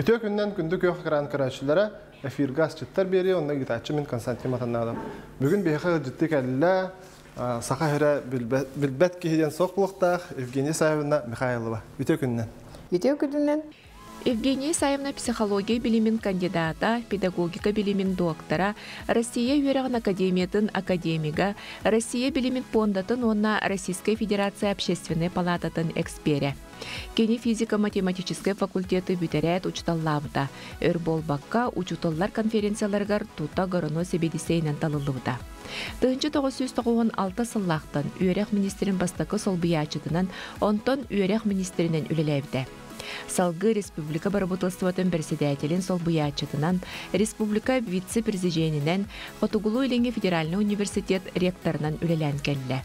Бүтө күннен күндүк yok кыран карачылары эфир газ чыттар бери, онда гитачы мен Константин Матанадам. Бүгүн бехе житти келле, сака хере билбет киһиден соқлуктах Евгения Саевна Михайлова. Бүтө күннен. Бүтө күннен. Евгения Саевна психология билимин кандидата, педагогика билимин доктора, Россия Юраган академиятын академига, Россия билимин пондатын онна Российская Федерация Общественной палататын экспере. Кени физико-математический факультеты бүтерәт учталлабыта. Өрболбакка учуталлар конференцияларгар тута горыно себедисейнен талылыбыта. Тыгынчы 996 сыллақтан Үйрек министрин бастакы солбиячытынан, онтон Үйрек министринен үлеләбді. Салгы республика барабутылстватын председателин солбиячытынан, республика вице-президентинен, Хотугулу Иленге федеральный университет ректорынан үлелән келле.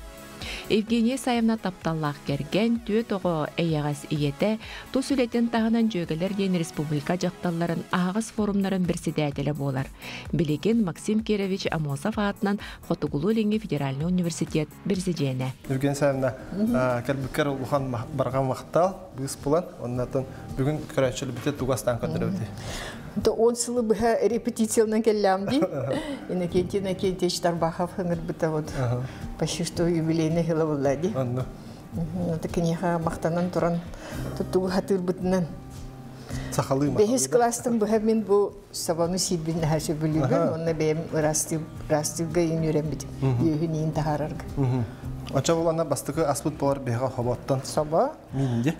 Евгения Саевна тапталлах керген төт оғы әйягас иете, тус үлетін тағынан жөгелер ден республика жақталларын ағыз форумнарын председателі болар. Билеген Максим Керевич Амосов атынан Хотугулу Иленге федеральный университет президенті. Евгения Саевна, кәрбіккер ұлған барған вақтал, бұғыс болан, оннатын бүгін көрәтшілі біте туғастан көндірі өте. Он сылы бұға репетициялынан келлям дей. Инакенте Штарбахов хыңыр бұта вот. Почти что юбилейный хила влади. Это книга мақтанан туран туттугу хатыр бытынан. Сахалы ма. Бехис кластан бұға мен бұл сабану сидбин хаши білуген. Онна бейм растивга юнюрем бит. Юхин ин тахарарга. Ача болана бастықы аспыт болар беға хабаттан. Саба? Минде.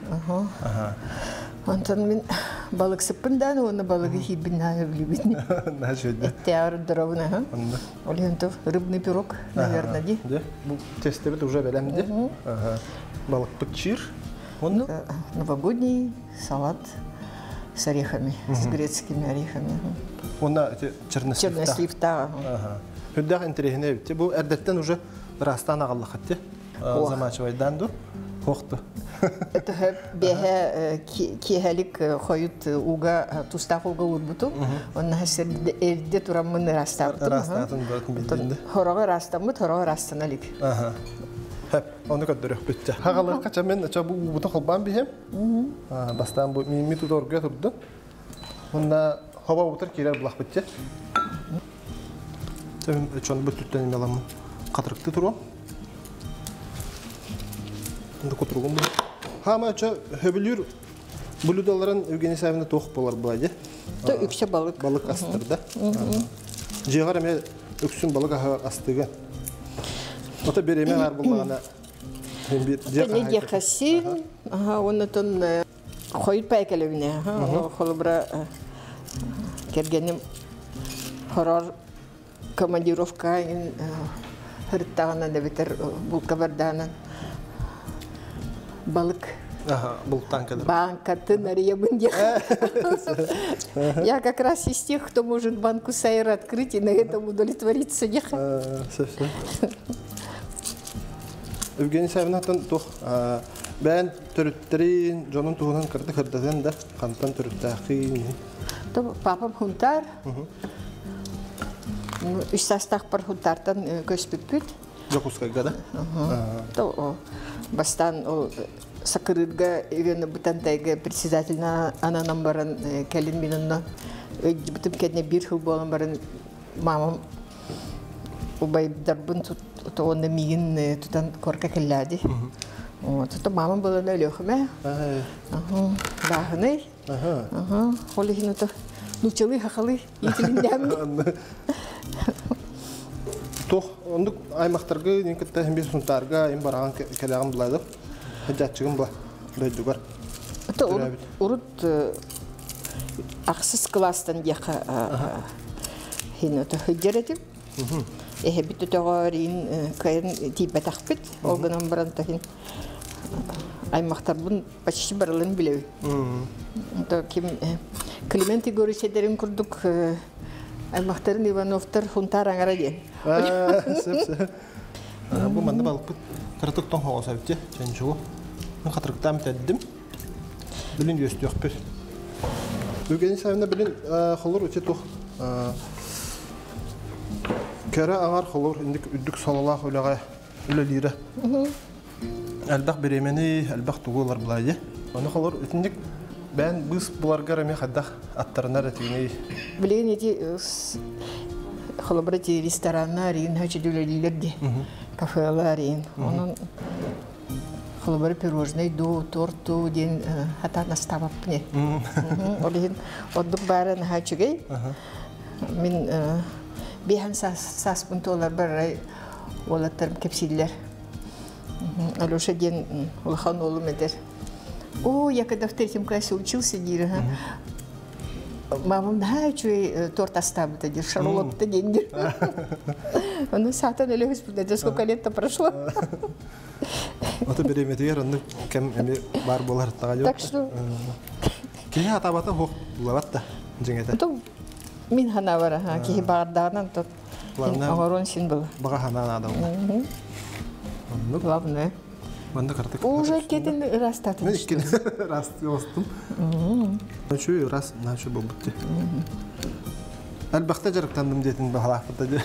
Антон мен балык сыппындан, оны балыгы хибин нағы білібін. Этте арып дұрауына. Олентов рыбный пирог, наверное, де? Бұл тестебет уже бәлемде. Балык пытчир. Новогодний салат с орехами, с грецкими орехами. Оны черносливта. Хүддәқ интерегіне бітте. Бұл әрдеттен уже растан ағалық әтте. Замачывайдан ду. Хоқты. Это беге киһәлик хойут уга тустак уга урбуту. Онна хәсер элде турамын растартым. Растатын бөтен Хорога растамы, хорога растаналик. Хәп, оны көддөрөк битте. Хагалар кача мен ача бу буту кылбан бихем. Бастан бу ми тудорга турду. Онда хаба утыр кирер булак битте. Сен чон бүтүттен мелам катырыкты туру. Котругум. Хама ча хөбүлүр блюдаларын Евгения Саевна тоқ болар булайды. То үксе балык. Балык астырда. Жегар эме үксүн балык астыгы. Ота береме бар булгана. Не дехасин, оннотон хойт пайкалевне, холбра кергеним хорор командировка хырттагана да бетер булкабарданан. Балык. Бултан кадр. Банка-то наребен. Я как раз из тех, кто может банку сайра открыть и на этом удовлетвориться. Евгения Саевна тоқ бән түріттерін жонын туғынан кірді кірдіден да қантан түріттәқи. Папам хунтар. Үш састақ бар хунтартан көспіп-пүт. Жоқ ұсқайға да? Бастан сакырыдга ивена бутантайга председательна ананан баран келин минунна бутым кедне бир хыл болан баран мамам убай дарбын тоонна мигин тутан корка келляди. Тута мамам болан өлөхме. Бахны. Холихинута нучалы хахалы итилиндем. Тоқ, ондық аймақтарға некетті хембес сұнтарға ем бараған кәліғым бұлайды. Хәджатчығым бұла, дөйді бар. Урут ақсыз кластан деқа хүддер етіп. Эхе біті тоғарин кайын тейбет ақпет. Олғынан баран тахин аймақтар бұн почти барылын білеу. Климент Игоревичедерін күрдік аймақтарын Ивановтар хунтар аңара ден. Бұл маңда балық бұд қыртықтың хоға сәбітте, жән жоғы. Мен қатырықтан тәддім. Білін өсті өқпір. Евгения Саевна білін қолыр өте тоқ. Кәрі ағар қолыр үддік салалақ өліға өлілері. Әлбақ беремені, әлбақ тұғылар бұлайды. Оны қолыр өтіндік Ben biz bularga rame xaddaq attарына ратигней. Билген эти холобрати рестораннар ин хачидулелерди. Кафелар ин. Onun холобры пирожный ду, торту ден хата наставап не. Олин отдук барын хачигей. Min bihan sas puntolar barray olatarım kepsiller. Алёша ден улахан олум эдер. О, я когда в 3 классе учился, Дира, мамам, да, что торт оставит, это шарлотта деньги. Ну, сатан или господи, это сколько лет-то прошло. Вот это берем это ну, кем бар болар тагал. Так что... Кия атабата хох лаватта, жеңете. Это мин ханавара, кихи бардарнан, тот огорон син был. Бага хана надо. Главное. Уже кетин растатын. Раз остым. Ночу раз начу болбутты. Әлбәттә жарыктандым дейтін бағалақпыда.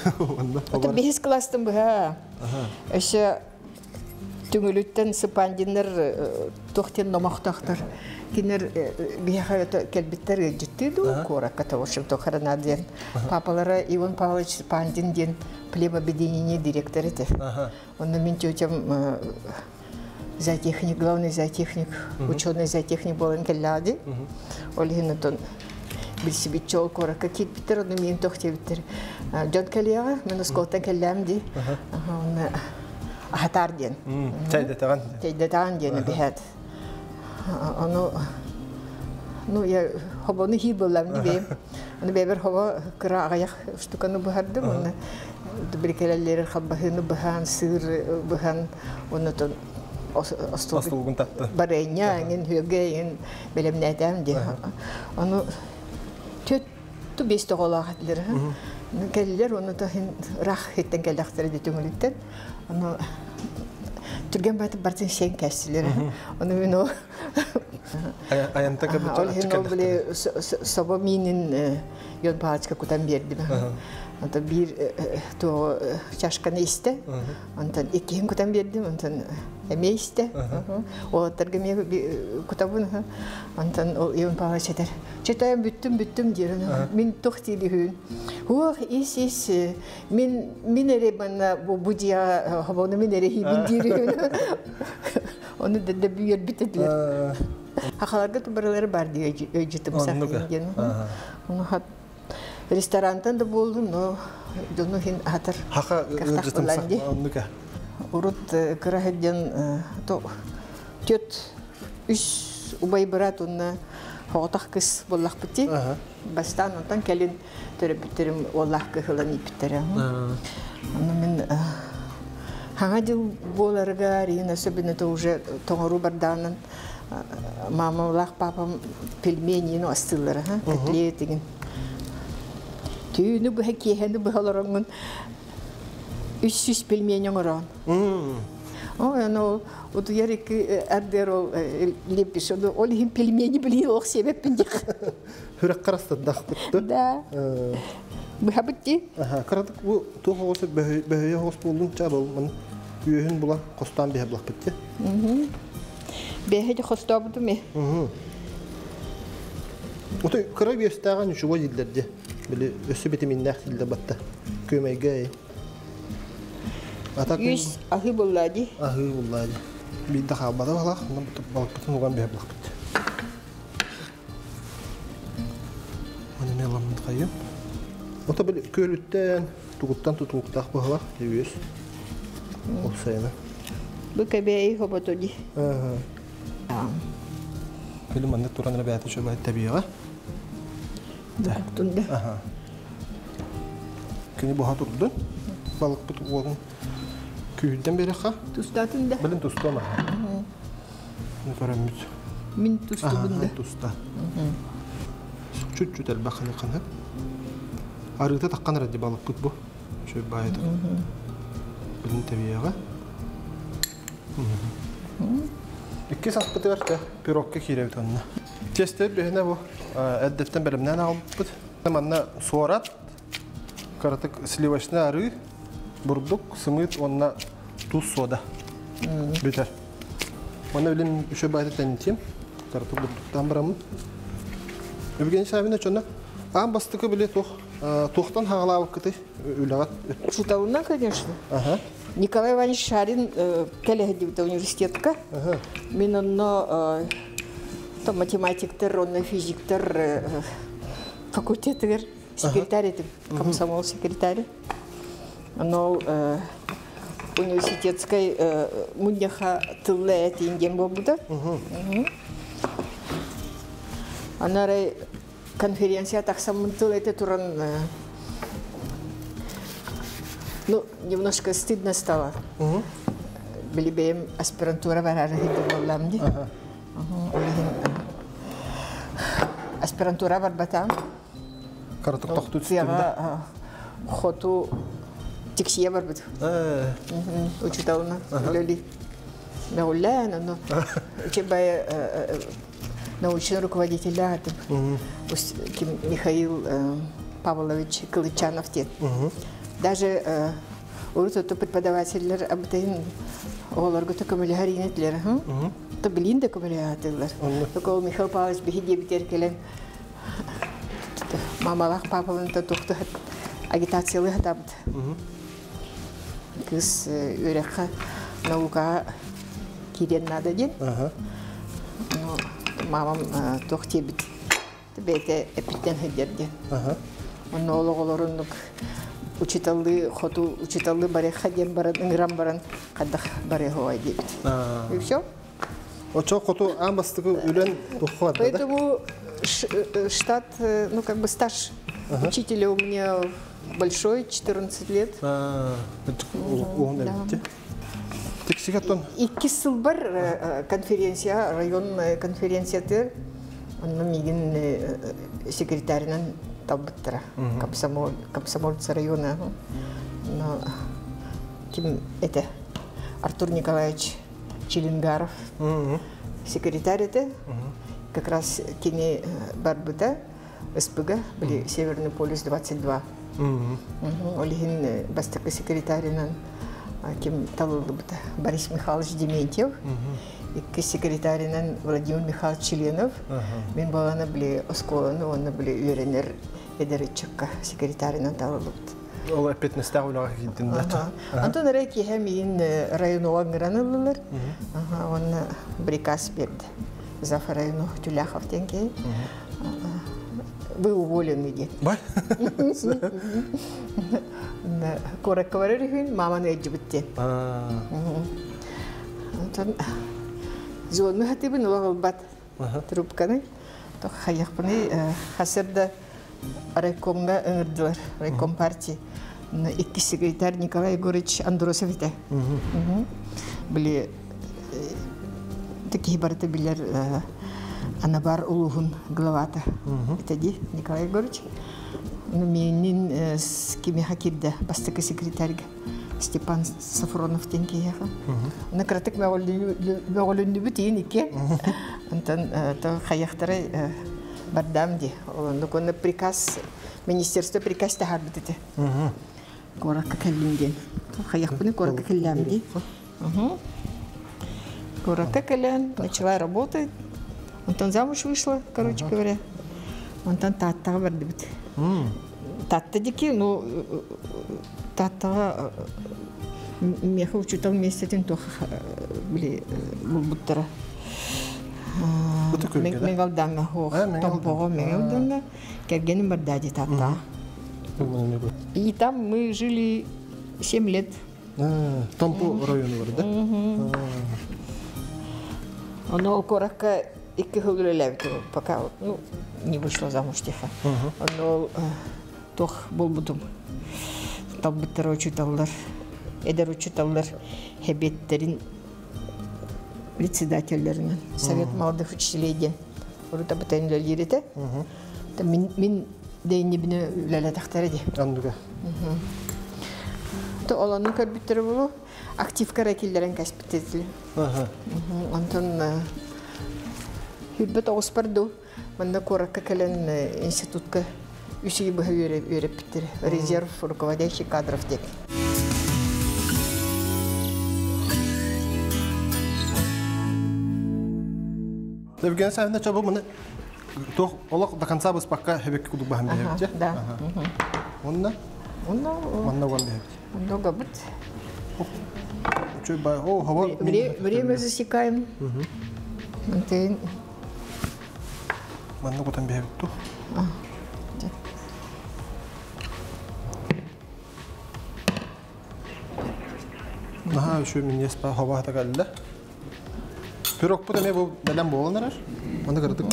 Это 5 класстың бұға. Әші түңіліттен сыпандинер тоқтен номақтақтар. Кинер бияға кәлбіттер жеттейді қораққа тауышым тоқаранаден. Папалары Иван Павлович Сыпандин ден плема объединения директор еті. Оны мен тетям зоотехник, главный зоотехник, ученый зоотехник болын кәллады. Олығын отын бір себе чол қораққа кетбіттер, оны мен тоқтебіттер. Жон кәлеға, мен ұсколтан кәлләм де. Оны ағатар ден. Тәйдетаған дені бігәді. Ну, я хобоны хир болам дибем. Оны бебер хобо кыра ағаяқ штуканы бұхардым. Оны біркелелері хаббахыны бұхан, сыр бұхан. Оны тон остолгын татты. Барайня, еңін хөге, еңін белемін әдәм де. Оны төтту бесті қолақ әділер. Кәлілер оны тахын рақ еттен кәліқтері де түңіліктен. Оны түрген бәті бартын шен кәстілер. Оны мен о... Аянтаға бұтыр ачы кәліқтері. Соба менің йон пағачқа күтен бердім. Ondan bir çaşkanı iste, ondan iki gün kutam verdim, ondan emeği iste. O tergemiye bir kutabını, ondan o yön paylaş eder. Çetayım büttüm diyor. Min tohtili hün. Huah is min ere bana bu diye havonu min ere hibin diyor. Onu da büyür bitediler. Hakalarga tubarları var diyor öcütüm saklayın. Onu hat Restorandan da buldum, no, donu hin hatar. Haqa öncütüm saklandıka. Urut kırahedden to tüt üç ubay berat ona hoğtak kız bollak bitti. Bastan ondan kelin terapiterim ollah kıhılan ipterim. Onu min hangi dil bolarga rina sebine to уже тоңору барданын мамалах папам пельмени no astılları ha kotlет деген. Tüyünü bu hekiyeni bu halarının 300 pelmenin oran. O yani o duyarı ki erdero lepis o lehim pelmeni biliyor sebepinde. Hürek karastı dağıttı. Da. Bu habitti. Aha, karadık bu toğu olsa beheye hoş buldum çabal man. Üyün bula kostan bir blak bitti. Beheye de hosta budu mu? O da kara bir istağın şu vazillerdi. Böyle ösü bitiminler dilde battı. Kömeğe. Yüz ahi bulladı. Ahi bulladı. Bir daha bada bala, balık bütün olan bir blak bitti. Hani ne lan kayım? O da böyle köylütten, tukuttan tutuktak bala, yüz. Olsaydı. Bu kebeği hobatodi. Film anne turanına bir ateş öyle tabii ya. Tuktunda. Aha. Kini bu haturdun. Balık tutuk oğlum. Köyden beri ha? Tustatında. Bilin tustu ama. Ne göremiz? Min tustu bunda. Tusta. Çüt elbakını kanıp. Arıda takkan raddi balık tut bu. Şöyle bayıdı. Bilin tabii ya. İki saat bıdı var da pirokka kirevdi onunla. Testi behine bu. Eddetten belimden aldık. Zamanla soğurat. Karatık slivaşına arı. Burduk, sımıt, onunla tuz soda. Biter. Onu öyle bir şey bayıda deneteyim. туктар туктан барамын. Евгений Савина чонна ам бастыкы биле тухтан хагалабык кыты үлөгат. Учиталына, конечно. Ага. Николай Иванович Шарин келеге университетка. Ага. Мен онно то математиктер, онно физиктер факультеттер секретарь, комсомол секретарь. Но университетской мундяха тылле тинген болбуда. Анары конференция таксам тылле туран. Ну, немножко стыдно стало. Билибеем аспирантура варара хиддолламди. Аспирантура барбатам. Картокток тут стыдно. Хоту тиксия барбат. Учитална лёли. Наулляна, но чебая научный руководитель Михаил Павлович Кылычанов. Даже уруту преподавателлер абтайн оларга такамылыгаринетлер, то билинде камылыгатлер. Только Михаил Павлович бихиде битеркелен мамалах папалын то тухты агитациялы хатабыт. Кыз өрекка наука кирен надо ден. Мамам тухтебит. Бете эпиттен хедерде. Он ологолорунук учиталлы хоту учиталлы баре хаден баран инграм баран кадах баре хой дит. И всё. Очо хоту амбастыгы үлен тухват. Поэтому штат, ну как бы стаж учителя у меня большой, 14 лет. И кисылбар конференция, районная конференция тер, он мигин секретаринан Талбыттара, комсомольца района. Но ким это Артур Николаевич Челингаров, секретарь это, как раз кини барбыта СПГ, были Северный полюс 22. Олегин бастака секретаринан ким талбыта Борис Михайлович Дементьев. И секретаринан Владимир Михайлович Членов. Мен балана были осколаны, он были юренер эдеречка секретаринан талбыт. Ол опять не ставлю гидин дата. Антон Рейки хемин районова граныллар. Он приказ берди. За району Тюляхов тенке. Вы уволены где? Бай. Коракварырхин мама не джибте. Антон зон хатибы нулагылбат трубканы. То хаяхпаны хасырда райкомга ыңырдылар, райком партии. Икки секретарь Николай Егорович Андросов ите. Были такие барыты билер Анабар Улугун главата. Это ди Николай Егорович. Ну менин с кими хакирда бастыка секретарьга Степан Сафронов тенке яха. На кратык меголунду бутин ике. Антон то хаяхтары бардамди. Ну коны приказ министерство приказ тахарбитте. Корак калинген. Хаяхпыны корак калямди. Корак калян начала работать. Антон замуж вышла, короче говоря. Антон тата бардибит. Тата дики, ну тата меха учитал вместе тем то были булбуттара. Мегалданга хох, тампого мегалданга, кергенем бардади тата. И там мы жили 7 лет. Тампо району бар, да? Оно корака и кихулелевки, пока ну, не вышла замуж тихо. Оно тох булбудум. Талбыттар учиталлар, эдер учиталлар, хебеттерин председательлеринен, совет молодых учителей ден. Урута бытайын лөлерете. Мен дейін біне үләлі тақтары де. Андыға. То оланын көрбіттері болу, актив каракелдерін кәспеттетілі. Антон хүлбет оғыз барды. Мында коракка кәлін институтка үсігі бұға өреп біттері. Резерв руководящий кадров дек. Евгений Савина чабу мына тох олақ до конца біз пока хебек кудук бахам бехебте. Да. Онна? Онна Манна гон бехебте. много быт. Чой бай, о, хава. Время засекаем. Ты Манна готан бехебте. Наха, еще мне спа хава тагалла. Пирог потом я был далям болан араш. Мана кардык.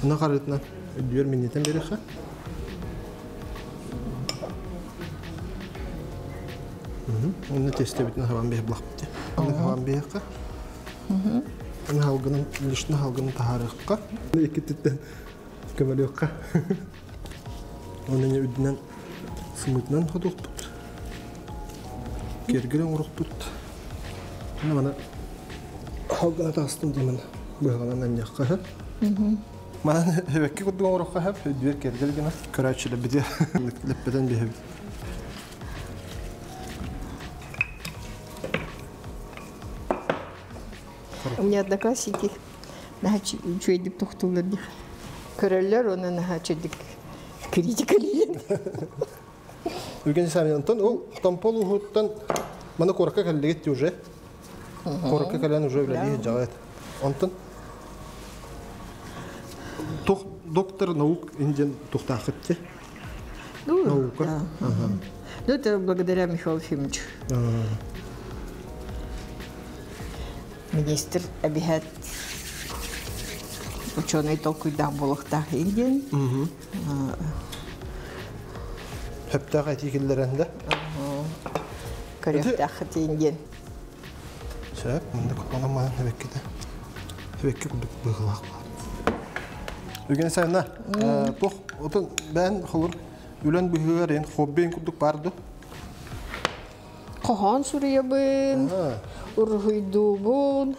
Мана карытна. Дүйөр миннетен береха. Оны тесте битен хаван бех блахпте. Оны хаван беха. Оны халгынын лишне халгынын тахарыкка. Эки теттен көмөлөкка. Оны не үдүнөн сымытынан ходукпут. Кергелен урукпут. Мана халгана тастым деймін. Бұйғанан яққа. Мана хебекке күддіған ұрыққа хеп, дүйер кергелгені. Көрәтшілі біде леппеден бейхебі. У меня одноклассники чуйдик тухтулар. Көрәлләр оны наха чуйдик критикалиен. Евгений Савинантон, ол тамполу хуттан мана коракка кәлдегетті уже. Коракка кәлен уже үләлі жағайд. Онтон доктор наук инден тухтақытте. Наука. Ну, это благодаря Михаилу Ефимовичу. Министр обещает ученый толкуй да болохтах инден. Хептақ әтекелерінде. Көректақыт инден. Сөп, мұнда көпманан маған хебеккеде. Хебекке күдік бұғылақ. Евгений Савина, тоқ, отын бән қылыр үлен бұғығар ең хоббейін күдік барды? Қоған сүрия бін, ұрғыйду бін.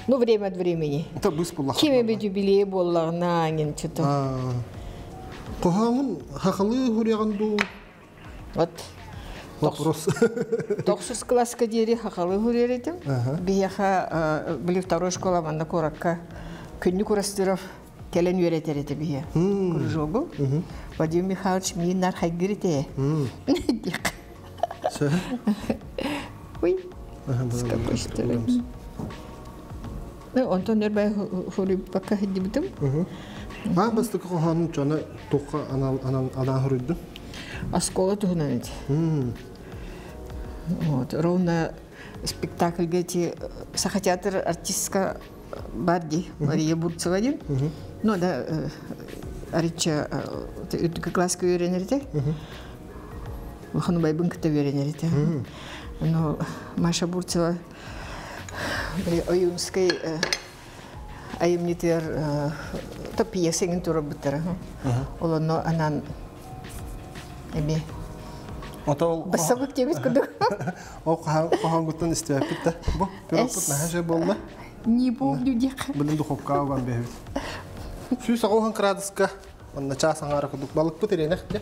Ну, время от времени. Это быс бұлақ. Кеме бет юбилей боллағына аңын чыты. Қоғамын хақылы хүрияғанду? Вот. Вопрос. 9 класска дери хақалы хүрер едім. Бияға білі второй школа манда коракка күнні көрастыров келен үйретер еді бия. Күржол бұл. Владимир Михайлович мейіннар хайгір ете. Дек. Сө? Ой. Скапыштырым. Онтон өрбай хүрі баққа хедді бітім. Бастық қоғанын жаны тоққа анан хүрейді? Оскола тугнан эти. Вот ровно спектакль гэти сахатеатр артистка Барди Мария Бурцевадин. Ну да арича это классика үйренерде. Ханубай бынкта үйренерде. Но Маша Бурцева Оюнской айымнитер топиясеңін туры бұттыры. Оланы анан Эби. Бассабык теміз күдік. Ол қоған күттен істеп бітті. Бұл пирогпыт нәхәже болды? Не помню дек. Білін дұқопқа ауған бейбіт. Сүйіс ағуған қырадысқа. Онна часын ары күдік балық бұт ерен әқте.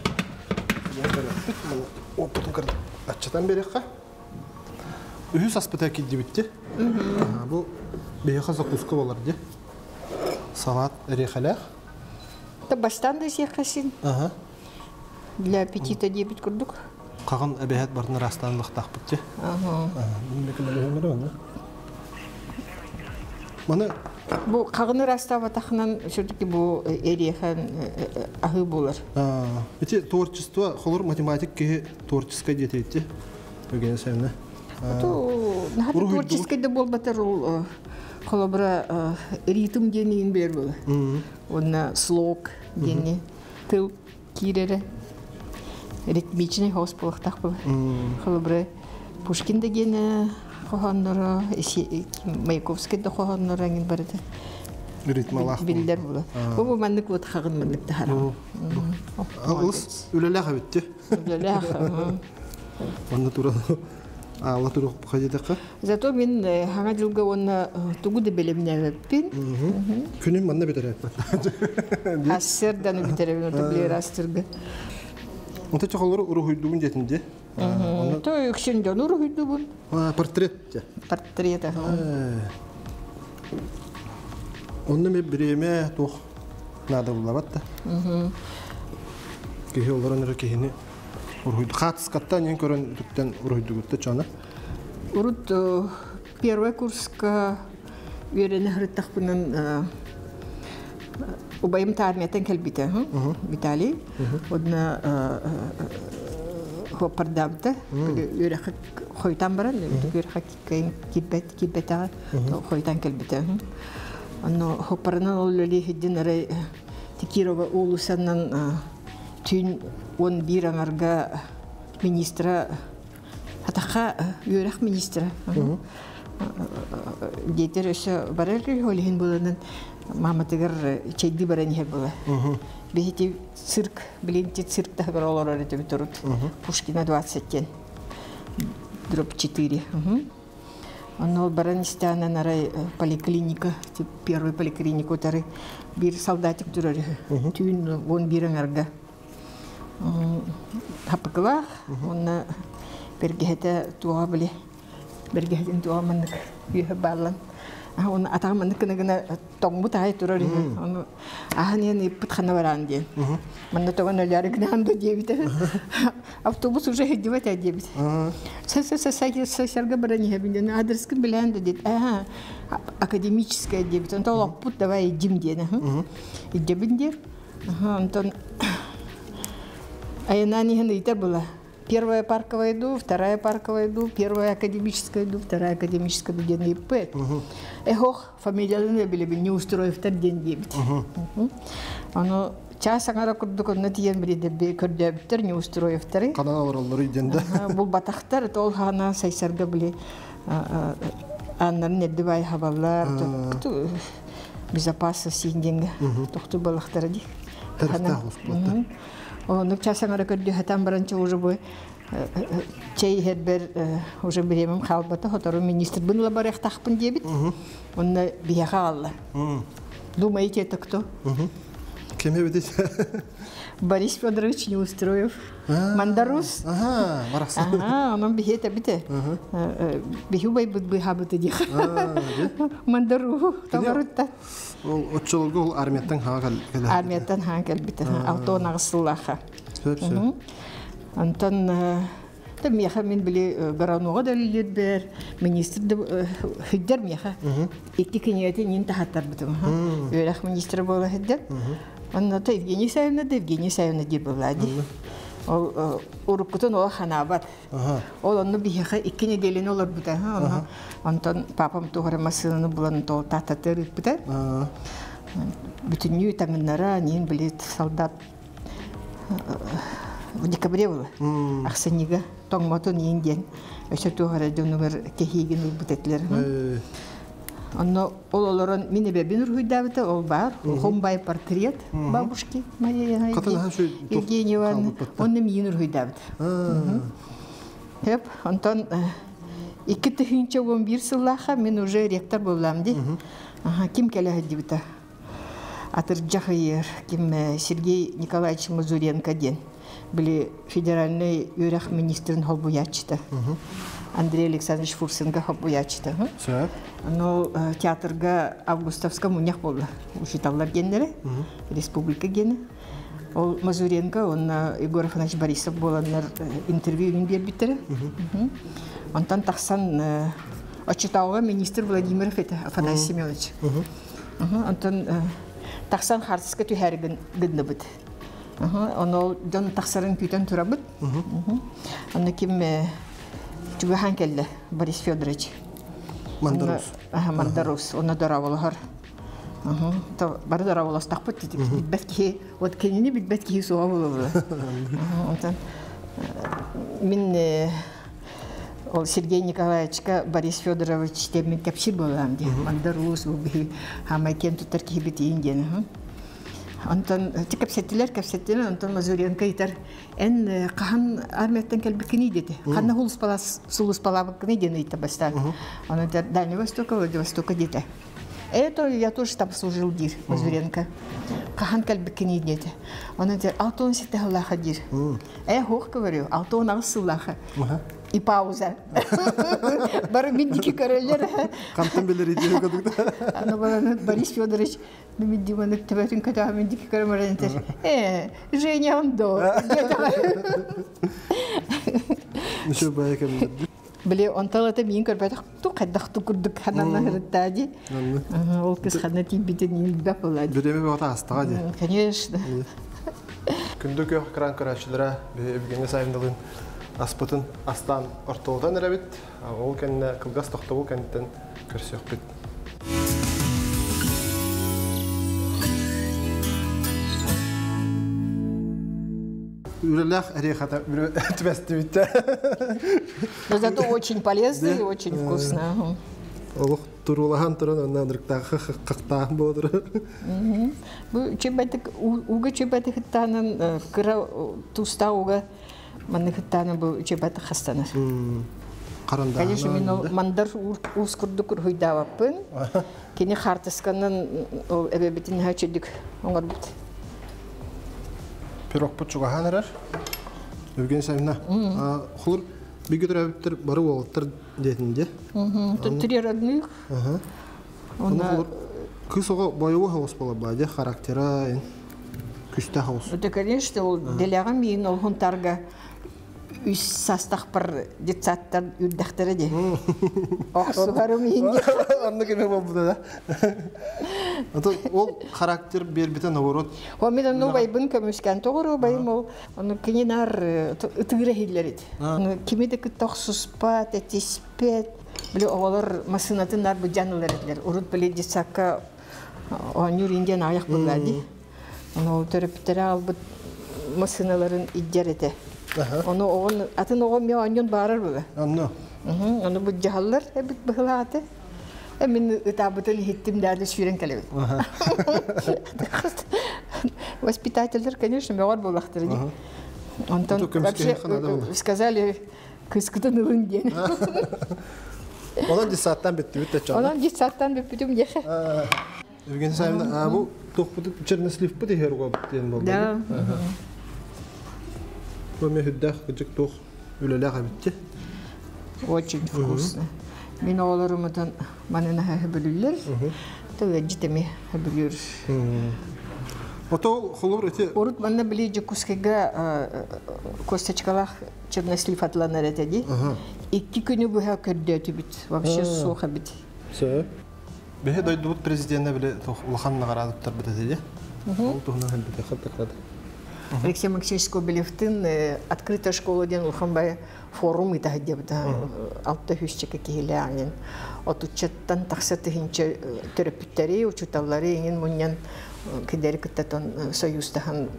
Опытын кірді. Атчатан береққа. Үйіс аспыта кедді бітті. Бұл бейеқа зақұсқы болар де. Салат әрекәләқ. Бастан да сеқасын. Для аппетита дебет күрдік. Қаған әбәйәт барын растанлық тақ бітті. Маны? Бұл қағыны растава тақынан шүрдікі бұл әрехан ағы болар. Эти творчество, холор математик ке творческое детейте. Евгения Савина. Нахаты творческое да бол батар ол холобра ритм денейін бер бұл. Онна слог дене, тыл кирері. Ритмичный хос болықтақ бұл. Холобра Пушкин дегені қоғанлары, Маяковский да қоғанлары әңін барды. Ритмалақ бұл. Білдер бұл. Бұл мәндік өт қағын мәндік тағара. Алыс өлеләқ әбетті. Өлеләқ. Онна туралы ала турық қадедеқі. Зато мен хаңа жылға оны тұғыды біліміне өппен. Күнім манна бетер әппен. Ассердан бетеревен өті білер астырғы. Онта чоқалары ұрығыйдуын жетінде? Той үксенден ұрығыйдуын. Портрет те? Портрет. Онны мен биреме тух надо булабатта. Кеһи олорон кеһини урхуйду. Хатскатта нен көрөн түктен урхуйдугутта чана. Урут первый курска үйренә хырыттахпынан убайым тармиятан келбите, Виталий. Одна хопардамта, үйрәхәк хойтан баран, үйрәхәк кибет хойтан келбите. Анно хопарынан ул лели хиддин арай Текирова улусаннан тün 11 аңарга министра атаха үйрәх министра. Дейтер өсө барар холин буланын маматыгар чейди баран хе була. Бехти цирк, блинти циркта горолор это турут. Пушкина 20 дробь 4. Оно баранистана на поликлиника, первый поликлинику, который бир солдатик дурали. Тюн вон биренгарга. Хапкалах, он бергехте туабли, бергехтин туаманк, юхбалан. Он атаманк на томбутай дурали. Он ахнени путханаваранди. Манна тогана ляригнанду девита. Автобус уже ходивать одевить. Сосерга барани бинен адрес кабелянду дит. Академическая девита. Он то пут давай димдена. И дебиндер. Антон. А я на них не была. Первая парковая иду, вторая парковая иду, первая академическая иду, вторая академическая иду, день ИП. Эхох, фамилия не устроив второй день дебит. Оно час аңара курдук на тиен бриде көрдөбүттөр не устроив второй. Канал ороллору иденде. Бул батактар тол хана сайсарга биле аннан недбай хабаллар, безопасность синдинге, токту балактар ди. Он час аңара көрдө хатан баранча уже бой чей хедбер уже беремем халбата хотору министр бун лабарах тахпын дебит. Он бияга алла. Думаете, это кто? Кем я видите? Борис Федорович Неустроев. Мандарус. Ага, Маракса. Ага, он бихета бите. Бихубай будбы хабыты дих. Мандару, товарутта. Отчолгол армияттан хагал. Армияттан хагал бите. Алтон агсылаха. Антон меха мен биле гарануга далилер бер министр хиддер меха. Икки кинети нин тахаттар битем. Өрах министр бола хиддер. Анна то Евгения Саевна дип булади. Ол урукутун ол ханабат. Ол онну бихеха икки неделен олар бута. Антон папам тугара масынаны булан тол тататыр бута. Бүтүннүү тамыннара нин билет солдат в декабре было. Ахсанига тоңмотун инден. Өсө тугара дөнүгөр кехиген бутетлер. Оно олорон мине бебин руйдавта ол бар. Хомбай портрет бабушки Мария Евгеньевна. Он не мин руйдавт. Хеп, Антон икки тыгынча 11 сыллаха мен уже ректор болам ди. Ким келе дибита? Атыржахыр ким Сергей Николаевич Мазуренко ден. Были федеральный юрах министрин холбуячта. Андрей Александрович Фурсенко холбуячта. Но театрга Августовском у них было. Учиталлар генере, республика гене. Ол Мазуренко, он Егор Афанасьевич Борисов был на интервью не битере. Он там таксан отчитал министр Владимир Афанасий Семенович. Он там таксан хартиска тухерген гиднабыт. Он дон таксарын күтен турабыт. Он ким чугахан келде Борис Федорович. Мандарус. Мандарус. Он доравалар. То бар доравалас тахпыт дит. Бетки вот кенини бетки суавылы. Он мин ол Сергей Николаевичка Борис Федорович темен капшир болам ди. Мандарус бу хамайкен тутарки бит инден. Антон капсеттилер, Антон Мазуренко итер эн кахан армияттан келбекини деди. Канна сулус палабыкны дени итабаста. Он это Дальний Восток, Владивосток деди. Это я тоже там служил дир Мазуренко. Кахан келбекини деди. Он это алтон сите Аллаха дир. Хох говорю, алтон агсылаха. И пауза. Бары миндики королер. Кантан белер идея кодукта. Аны бана Борис Федорович миндиманы тебетин ката миндики королер. Женя ондо. Нишо байкам. Биле онталата мин көрбәтек ту каддакту күрдүк хананна хырыттади. Ол кыз ханна тибитен инде булады. Биреме бата астага ди. Конечно. Күндүк экран көрәчләре Евгений Саевдагын аспытын астан ортолдан эребит. Ол кенне кылгас тохтобу кенттен көрсөк бит. Үрелах орехата тбестивитте. Но зато очень полезно и очень вкусно. Олух турулаган туран ондан дырктагы кактаан болдур. Бу чебетик уга чебетик хитанын кыра туста уга манны хитанын бу чебетик хастана. Каранда. Конечно, мен мандар ускурду курхуйдаваппын. Кени хартысканын эбебитин хачыдык оңор бит. Пирог пучуга ханырар. Евгений Саевна. Хулур бигетер бары болуптар детинде. Тут три родных. Она кысога боевой хаус бола баде характера күстә хаус. Это, конечно, ол деляган мин ол хунтарга үс састахпар детсаттар үддәхтәре де. Ахсугарым инде. Анны кеме булды да. Ото ол характер бербитен наоборот. О мен новый бын көмүскән тогыры байым ол. Аны кинар тыгыра хиллерит. Аны кимеде тохсуспа, тетиспет. Биле олар машинатынар бу жаныларлар. Урут биле дисакка онюринден аяк булады. Аны терапитер албы машиналарын иддерете. Onu atın oğum ya anyon bağırır böyle. Anno. Onu bu cahallar hep bıhlatı. Emin ıtabıtın hittim derdi şirin kelebek. Воспитательler, конечно, мёр был ахтырни. Антон вообще сказали кыскытын ылын ден. Ondan 10 saatten bitti bitti çağ. Ondan 10 saatten bitti diye. Evgeniy Saevna bu toqputu Чернослив bu diğer o diyen oldu. Да. Көме хүддәх гыжык тох үлеләг битте. Очень вкусно. Мен оларымдан манына хәбилүлләр. Тәҗитеме хәбилүр. Ото хулур эти Урут манна билеҗе кускега косточкалах Чернослив атланар этеди. 2 көне бу хәкердә бит. Вообще суха бит. Сә. Бе дойду президентне биле тох улханна карадыптар бит. Ул тухна хәлбите хаттыклады. Алексей Максимович Скобелевтин открытая школа ден улханбай форум ита дебта алты хүччеке киләнин. Отучаттан таксаты хинче терапевттери, учуталлары ин муньян кидер киттан союз тахан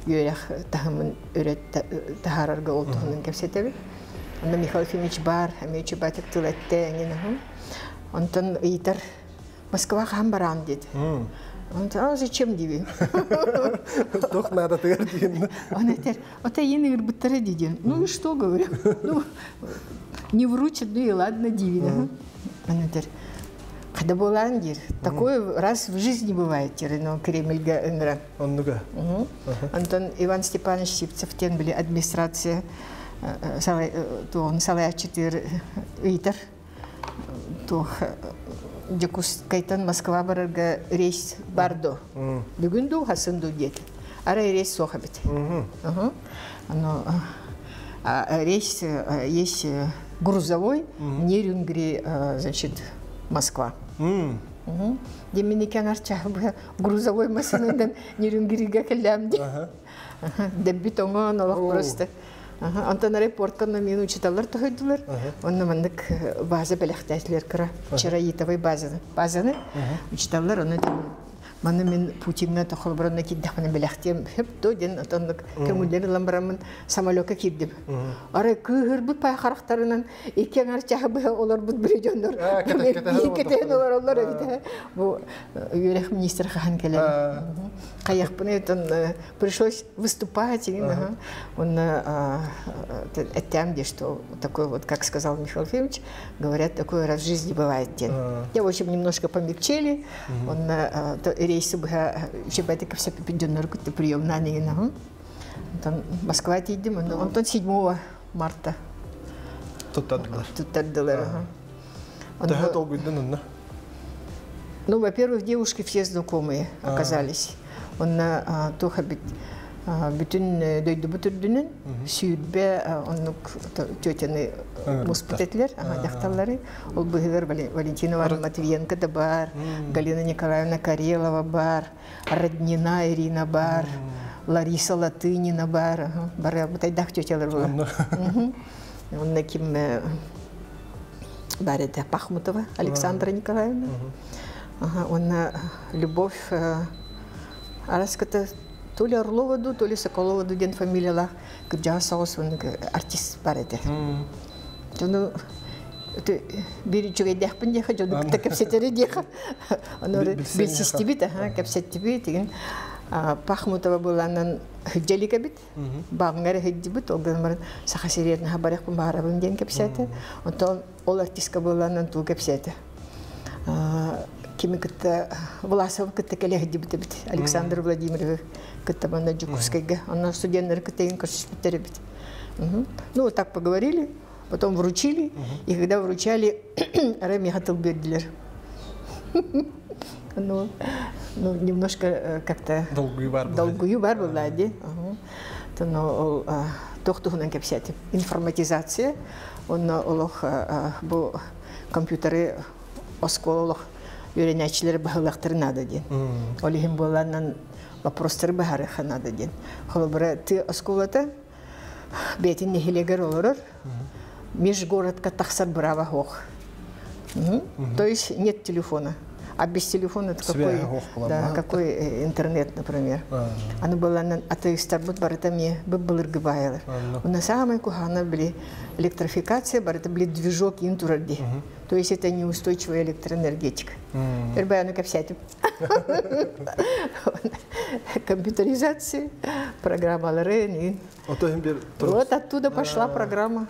юрах тахамын өрет тахарарга олтугунун кепсетеби. Анда Михаил Ефимович бар, амечи батык тылетте ин. Антон итер Москва хам баран дед. А зачем диви? Тох надо твердить. Он это, это ені ирбыттары деден. Ну и что, говорю? Ну, не вручат, ну и ладно, диви. Он это, когда болан дир, такое раз в жизни бывает, но Кремльга энгра. Он ну-ка. Антон Иван Степанович Сипцев, тен были администрация, то он салая 4 итер, то Декус кайтан Москва барырга рейс бардо. Бүгүн ду хасынду дет. Ара рейс сохабит. Но рейс есть грузовой, Нерюнгри, значит, Москва. Деминикан арча грузовой машинадан Нерюнгрига келям ди. Дебит оңа налак просто. Антон аэропортка на мину читалар тохойдулар. Он мандык база белехтәсләр кыра. Чираитовый базаны читалар, аны маны мен Путинна тохолбарына киддәхне белехтем. Хеп то ден атанлык көмүлләр ламбарамын самолетка кирдим. Ара кыгыр бу пай характарынан икен арча бу олар бу бирҗоннар. Кетен олар бит. Бу юрих министр хан келе. Каяк пнетон пришлось выступать, он оттям, что такой вот, как сказал Михаил Ефимович, говорят, такой раз в жизни бывает день. Я, в общем, немножко помягчели, он рейсы бы еще бы это все пипендённую руку прием на ней, Москва идем, он 7 марта Туттардылар. Тахат олгуйдан онна. Ну, во-первых, девушки все знакомые оказались. Он тоха bütün дөйді бұтырдының сүйітбе оның тетяны мұспытетілер, дақталары. Ол бұғылар Валентина Матвиенко да бар, Галина Николаевна Карелова бар, Роднина Ирина бар, Лариса Латынина бар. Бары бұтай дақ тетялар бұлар. Онна кім бар еді Пахмутова Александра Николаевна. Онна Любовь Араската то ли Орлова, то ли Соколова, ден фамилиялар, где соус артист парите. Ну, ты бери чугай дехпен деха, жодук та кепсетери деха. Оно бельсистибит, кепсетибит. Пахмутова буланан хиджалика бит, багнгаре хиджибит, олгамар сахасириятна хабарях пумарабын ден кепсете. Онтон ол артистка буланан ту кепсете. Кими кытта Власов кытта келе хиджибит, Александр Владимирович. Кытабана Джуковская, она студентка Категин Кашпитеребит. Ну, вот так поговорили, потом вручили, и когда вручали, Реми Хаттелбердилер. Ну, немножко как-то... Долгую бар была, да? Но тохтухнан кепсяти. Информатизация, он олох был компьютеры оскололох, юринячилер бахалахтер надо день. Олихим была на вопростары бахараха надо день. Холобра, ты осколата, бетин нехилегер олорор, межгородка тахсар брава хох. То есть нет телефона. А без телефона какой интернет, например? Она была на атеистарбут баратами бабалыргабайла. У нас самая кухана были электрификация, барата были движок интуради. То есть это неустойчивая электроэнергетика. Ирбаяну капсяти. Компьютеризация, программа ЛРН. Вот оттуда пошла программа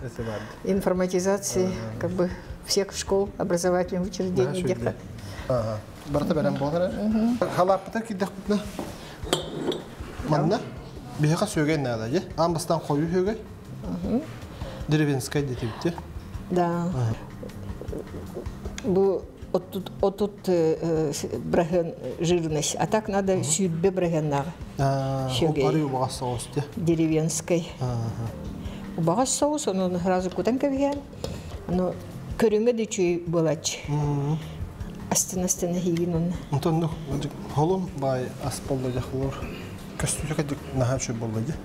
информатизации, как бы всех школ, образовательных учреждений. Барта берем болғара. Халаппытар киддек бұтна. Манна, бейіға сөйген нәді, е? Амбастан қойу сөйгей? Деревенскай детебітте? Да. Бұл отут брахен жирность, а так надо сүйдбе брахеннағы. Опары убағас соғыс, де? Деревенскай. Убағас соғыс, оны разы көтен кәвген. Көріңе де чүй болачы. Астына хигин он. Антон, холом бай асполда жахлор. Костюка дик нахачу болда.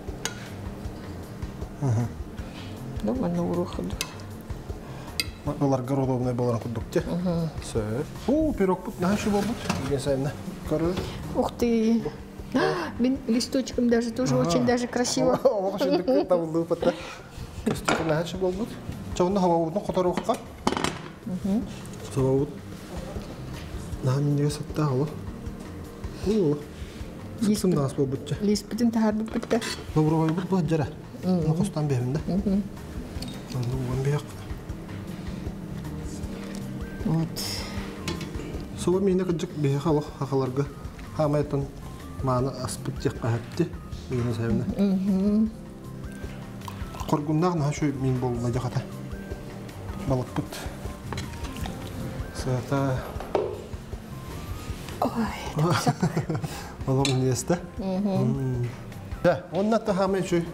Ну, мана уруходу. Олар городовный болар кудукте. О, пирог пут нахачу болбут. Деген сайна. Көрі. Ух ты. Мен листочком даже тоже очень даже красиво. О, шындык табылды пата. Костюка нахачу болбут. Чауында хаваудың қотары оққа. Савауд. Нахаминеге сатта алы. Сытсым нағыс бол бұтча. Лиспетін тағар бұл бұтта. Нобырғай бұт бұт жара. Нұқыстан бәймінде. Оған бәйақ. Вот. Соға мейіне күджік бәйақ алық ақаларға. Хамайтын маны аспыт жаққа әпті. Бәйіне сәйімді. Қоргымнақ наға шөй мен болуына жақата. Балық бұт. Сәта... Ой, Олым несті? Онна тахамай шөй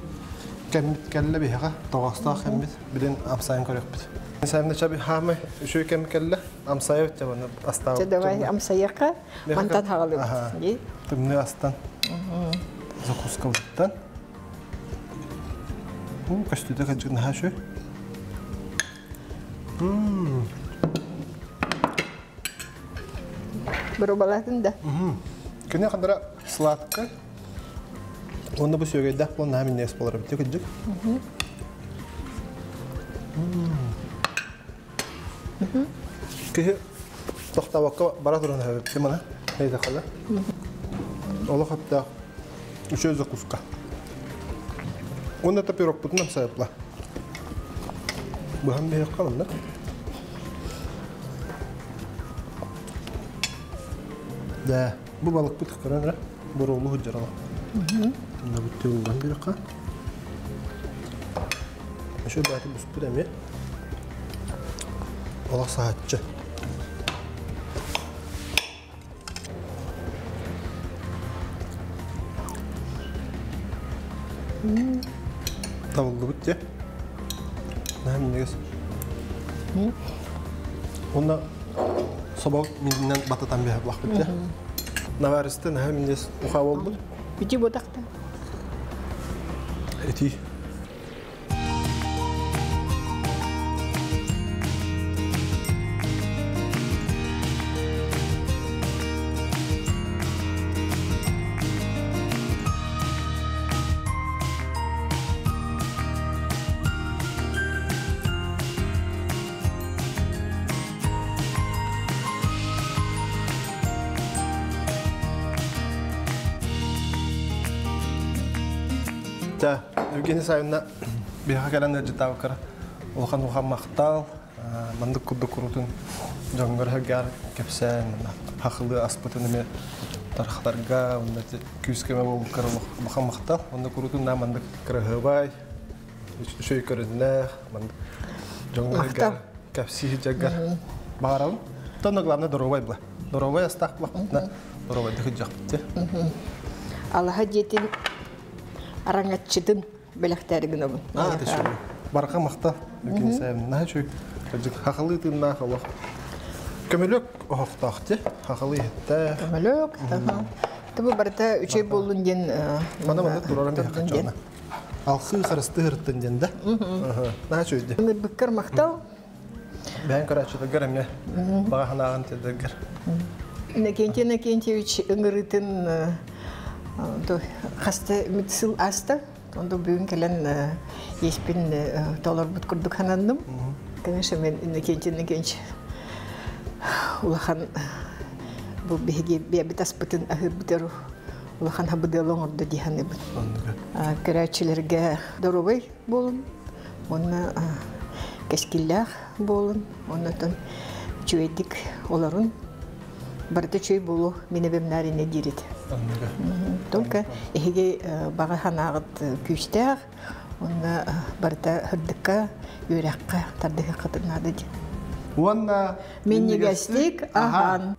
кәммет кәлі бейіға, тоғастағы кәммет, білен амсайын көрек біт. Сәйімді чабы хамай шөй кәммет кәлі, амсайы өтті баны астағы. Давай амсайыққа мантан хағалы өтті. Түміне астан. Закуска өттен. Көстуді қаджық наға шөй. Бұрыбалатын да. Көне қандыра сладқы. Онда бұл сөйгейдақ бұл нәмін нәс болар бітті күджік. Күйі тоқтауаққа бара тұрын әбіпті мұна. Әйді қала. Олы қаптақ үші өзі құсқа. Онда тапирок бұтын амсайыпла. Бұған бейік қалым да. Да, bu balık butuk karara, borolu hıcaralı. Tunda bu tüyünden bir qa. Şu batı bu demi. Олақ сағатчы. Табылды бұт, Нәм негіз. Онда собақ менен бататан бейі бұлақ бұт, Наварысты нәм негіз ұқа болды? Үті бодақта. Эти. Евгений Саевна бияға кәләнді жытағы қыра. Олқан оған мақтал, мандық күрді күрутын жоңғыр ғар кәпсән, хақылы аспытыныме тарықтарға, күйіскеме бұл қыры бұқан мақтал. Мандық күрутын мандық қыры ғыбай, үшөй көрінлі, жоңғыр ғар кәпсі жағар бағарауын. Тонны главный доровай бұла. Доровай астақ бұла. Доровай дұқы жақ бітті. Аллаға жетін араңатчыдын бәләқтәрігін обын. Барқа мақта, Евгений Саевна. Наға чөй, хақылы тынна қалақ. Көмелек оқтақты, хақылы етті. Көмелек. Түбі барда үчей болын ден Мана тұрарам бәққа жоғына. Алқы қарысты ғырттын ден да. Наға чөйді. Бүккір мақтал. Бәйін көрәтші дұгыр әме баға қанағын тедігір. Накенте үч үңірітін қасты мүтсіл асты. Онда бүгін кәлін еспен толар бұт күрдік ханандым. Конечно, мен накенте улахан бұл бейге бейбіт аспытын ахыр бұтару улахан хабыдылың орды дейханы бұд. Көрәтшілерге доровай болын, оны кәскілләқ болын, оннан чөйдік оларын барда чөй болу менебем нәріне дирет. Только эһиге бага ханагыт күчтәр, онна барда хырдыкка, үрәккә тардыгы кытынады ди. Онна Мен негәстик ахан.